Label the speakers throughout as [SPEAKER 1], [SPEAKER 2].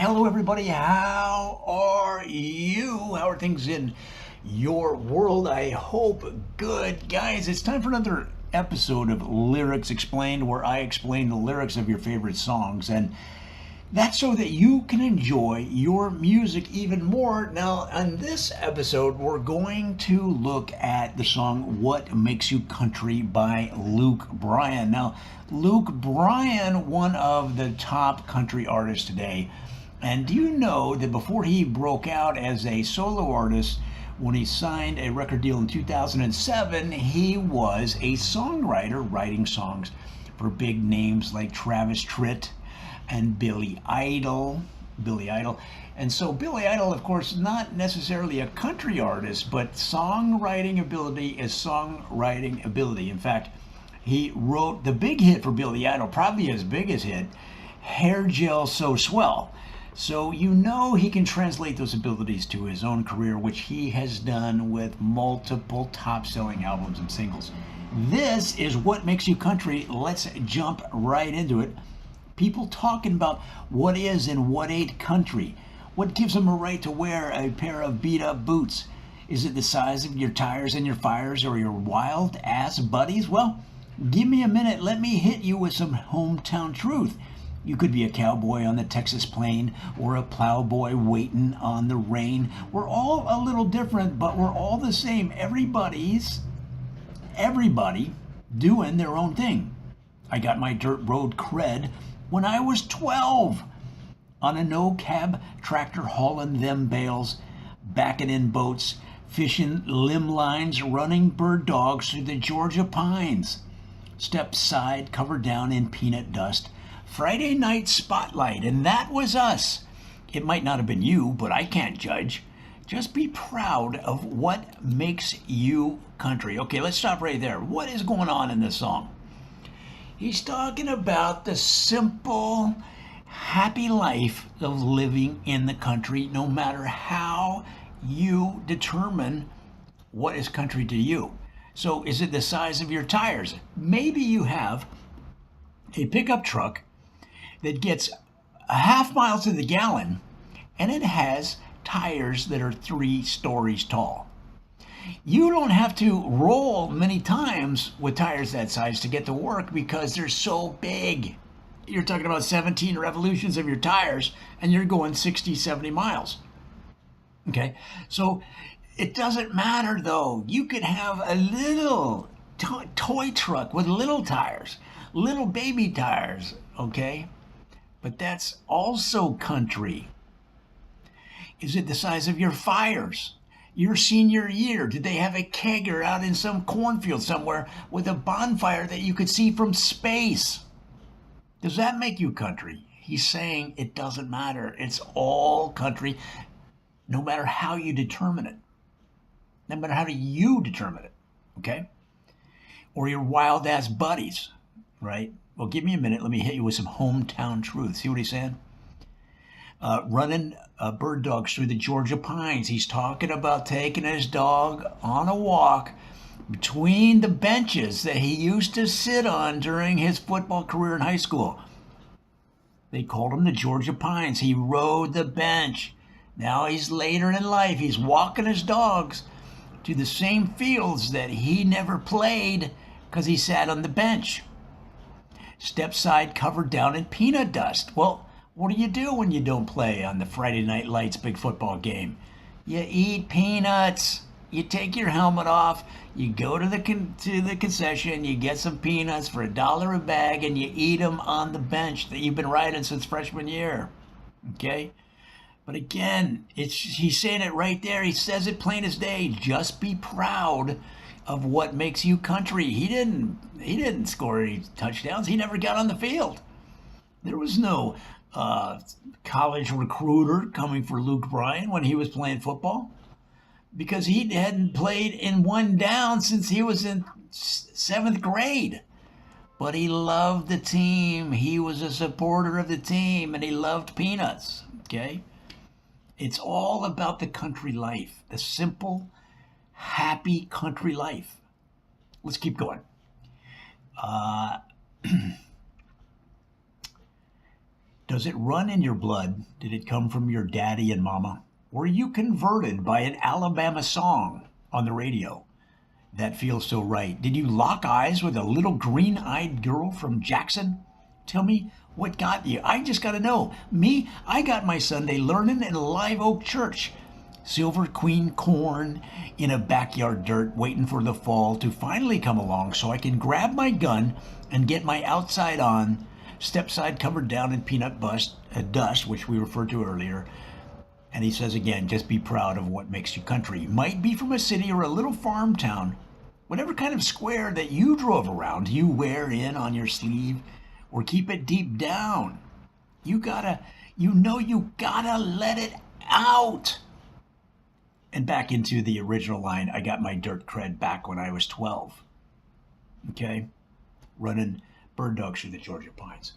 [SPEAKER 1] Hello, everybody. How are you? How are things in your world? I hope good. Guys, it's time for another episode of Lyrics Explained, where I explain the lyrics of your favorite songs. And that's so that you can enjoy your music even more. Now, on this episode, we're going to look at the song What Makes You Country by Luke Bryan. Now, Luke Bryan, one of the top country artists today. And do you know that before he broke out as a solo artist, when he signed a record deal in 2007, he was a songwriter writing songs for big names like Travis Tritt and Billy Idol. And so Billy Idol, of course, not necessarily a country artist, but songwriting ability is songwriting ability. In fact, he wrote the big hit for Billy Idol, probably his biggest hit, Hair Gel So Swell. So you know he can translate those abilities to his own career, which he has done with multiple top-selling albums and singles. This is What Makes You Country. Let's jump right into it. People talking about what is and what ain't country. What gives them a right to wear a pair of beat-up boots? Is it the size of your tires and your fires, or your wild-ass buddies? Well, give me a minute. Let me hit you with some hometown truth. You could be a cowboy on the Texas plain or a plowboy waiting on the rain. We're all a little different, but we're all the same. Everybody doing their own thing. I got my dirt road cred when I was 12 on a no-cab tractor hauling them bales, backing in boats, fishing limb lines, running bird dogs through the Georgia pines. Step side covered down in peanut dust. Friday night spotlight, and that was us. It might not have been you, but I can't judge. Just be proud of what makes you country. Okay, let's stop right there. What is going on in this song? He's talking about the simple, happy life of living in the country, no matter how you determine what is country to you. So is it the size of your tires? Maybe you have a pickup truck that gets a half mile to the gallon, and it has tires that are 3 stories tall. You don't have to roll many times with tires that size to get to work because they're so big. You're talking about 17 revolutions of your tires, and you're going 60, 70 miles. Okay, so it doesn't matter though. You could have a little toy truck with little tires, little baby tires, okay? But that's also country. Is it the size of your fires? Your senior year, did they have a kegger out in some cornfield somewhere with a bonfire that you could see from space? Does that make you country? He's saying it doesn't matter. It's all country, no matter how you determine it. No matter how you determine it, okay? Or your wild-ass buddies, right? Well, give me a minute. Let me hit you with some hometown truth. See what he's saying? Running bird dogs through the Georgia pines. He's talking about taking his dog on a walk between the benches that he used to sit on during his football career in high school. They called him the Georgia Pines. He rode the bench. Now he's later in life. He's walking his dogs to the same fields that he never played because he sat on the bench. Step side covered down in peanut dust. Well, what do you do when you don't play on the Friday Night Lights big football game? You eat peanuts. You take your helmet off. You go to the concession. You get some peanuts for $1 a bag, and you eat them on the bench that you've been riding since freshman year. Okay? But again, he's saying it right there. He says it plain as day. Just be proud of what makes you country. He didn't score any touchdowns. He never got on the field. There was no college recruiter coming for Luke Bryan when he was playing football, because he hadn't played in one down since he was in 7th grade. But he loved the team. He was a supporter of the team, and he loved peanuts. Okay? It's all about the country life, the simple, happy country life. Let's keep going. Does it run in your blood? Did it come from your daddy and mama? Were you converted by an Alabama song on the radio? That feels so right. Did you lock eyes with a little green-eyed girl from Jackson? Tell me what got you. I just got to know. Me, I got my Sunday learning in Live Oak Church. Silver Queen corn in a backyard dirt, waiting for the fall to finally come along so I can grab my gun and get my outside on, step side covered down in peanut dust, which we referred to earlier. And he says again, just be proud of what makes you country. Might be from a city or a little farm town. Whatever kind of square that you drove around, you wear in on your sleeve or keep it deep down. You gotta let it out. And back into the original line, I got my dirt cred back when I was 12. Okay? Running bird dogs through the Georgia pines.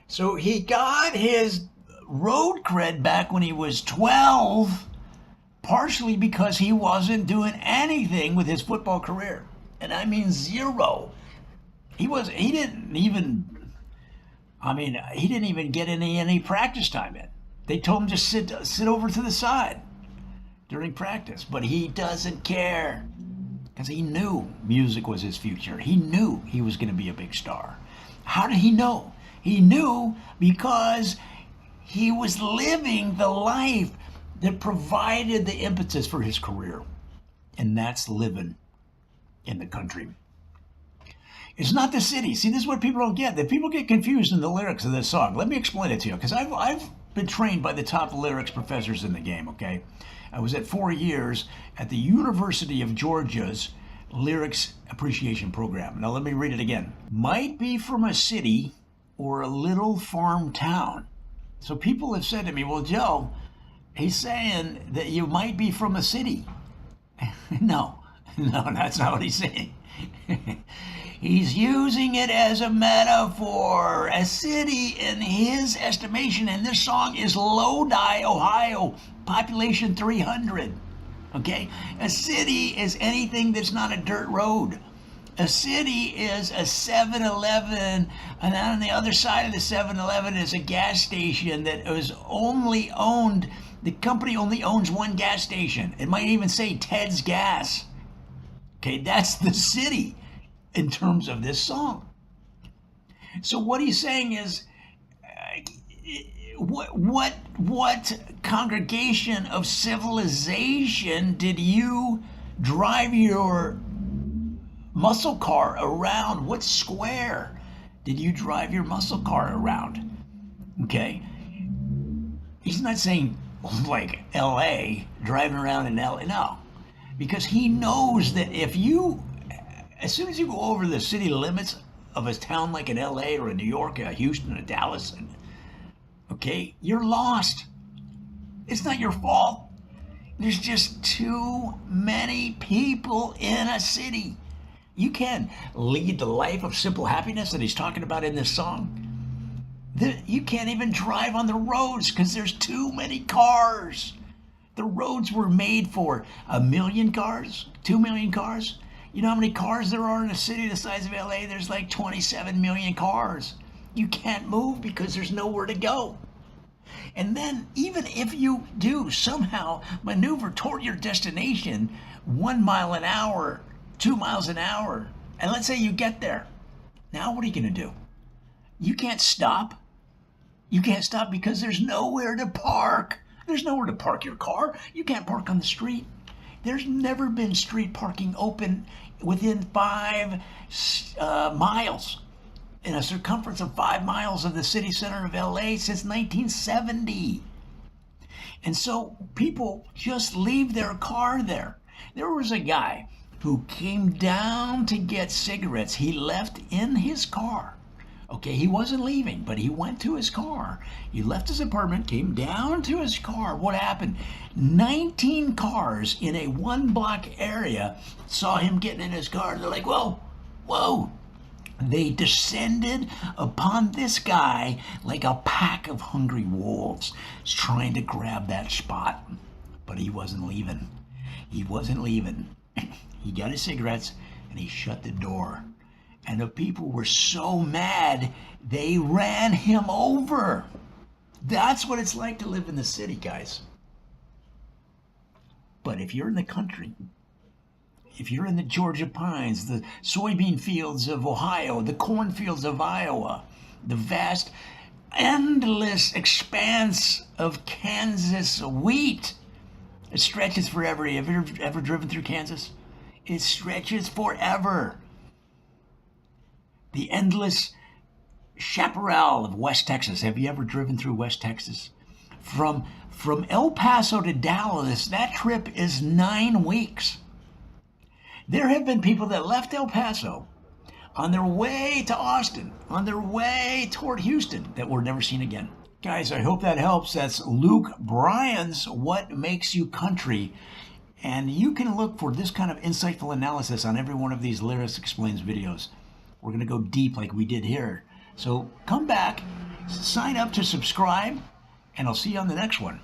[SPEAKER 1] So he got his road cred back when he was 12, partially because he wasn't doing anything with his football career. And I mean zero. He didn't even get any practice time in. They told him to sit over to the side during practice, but he doesn't care because he knew music was his future. He knew he was going to be a big star. How did he know? He knew because he was living the life that provided the impetus for his career. And that's living in the country. It's not the city. See, this is what people don't get. That people get confused in the lyrics of this song. Let me explain it to you, because I've been trained by the top lyrics professors in the game, okay? I was at 4 years at the University of Georgia's Lyrics Appreciation Program. Now let me read it again. Might be from a city or a little farm town. So people have said to me, well, Joe, he's saying that you might be from a city. No, that's not what he's saying. He's using it as a metaphor. A city, in his estimation, in this song, is Lodi, Ohio, population 300. Okay? A city is anything that's not a dirt road. A city is a 7-Eleven, and on the other side of the 7-Eleven is a gas station that is only owned, the company only owns one gas station. It might even say Ted's Gas. Okay, that's the city in terms of this song. So what he's saying is, what congregation of civilization did you drive your muscle car around? What square did you drive your muscle car around? Okay. He's not saying like LA, driving around in LA. No. Because he knows that as soon as you go over the city limits of a town like an LA or a New York, a Houston, a Dallas, okay, you're lost. It's not your fault. There's just too many people in a city. You can lead the life of simple happiness that he's talking about in this song. You can't even drive on the roads because there's too many cars. The roads were made for 1 million cars, 2 million cars. You know how many cars there are in a city the size of LA? There's like 27 million cars. You can't move because there's nowhere to go. And then even if you do somehow maneuver toward your destination 1 mile an hour, 2 miles an hour, and let's say you get there. Now what are you going to do? You can't stop. You can't stop because there's nowhere to park. There's nowhere to park your car. You can't park on the street. There's never been street parking open within 5 miles, in a circumference of 5 miles of the city center of LA since 1970. And so people just leave their car there. There was a guy who came down to get cigarettes. He left in his car. Okay, he wasn't leaving, but he went to his car. He left his apartment, came down to his car. What happened? 19 cars in a 1-block area saw him getting in his car. They're like, whoa, whoa. They descended upon this guy like a pack of hungry wolves trying to grab that spot. But he wasn't leaving. He wasn't leaving. He got his cigarettes and he shut the door. And the people were so mad, they ran him over. That's what it's like to live in the city, guys. But if you're in the country, if you're in the Georgia pines, the soybean fields of Ohio, the cornfields of Iowa, the vast, endless expanse of Kansas wheat, it stretches forever. Have you ever driven through Kansas? It stretches forever. The endless chaparral of West Texas. Have you ever driven through West Texas? From El Paso to Dallas, that trip is 9 weeks. There have been people that left El Paso on their way to Austin, on their way toward Houston, that were never seen again. Guys, I hope that helps. That's Luke Bryan's What Makes You Country. And you can look for this kind of insightful analysis on every one of these Lyris Explains videos. We're going to go deep like we did here. So come back, sign up to subscribe, and I'll see you on the next one.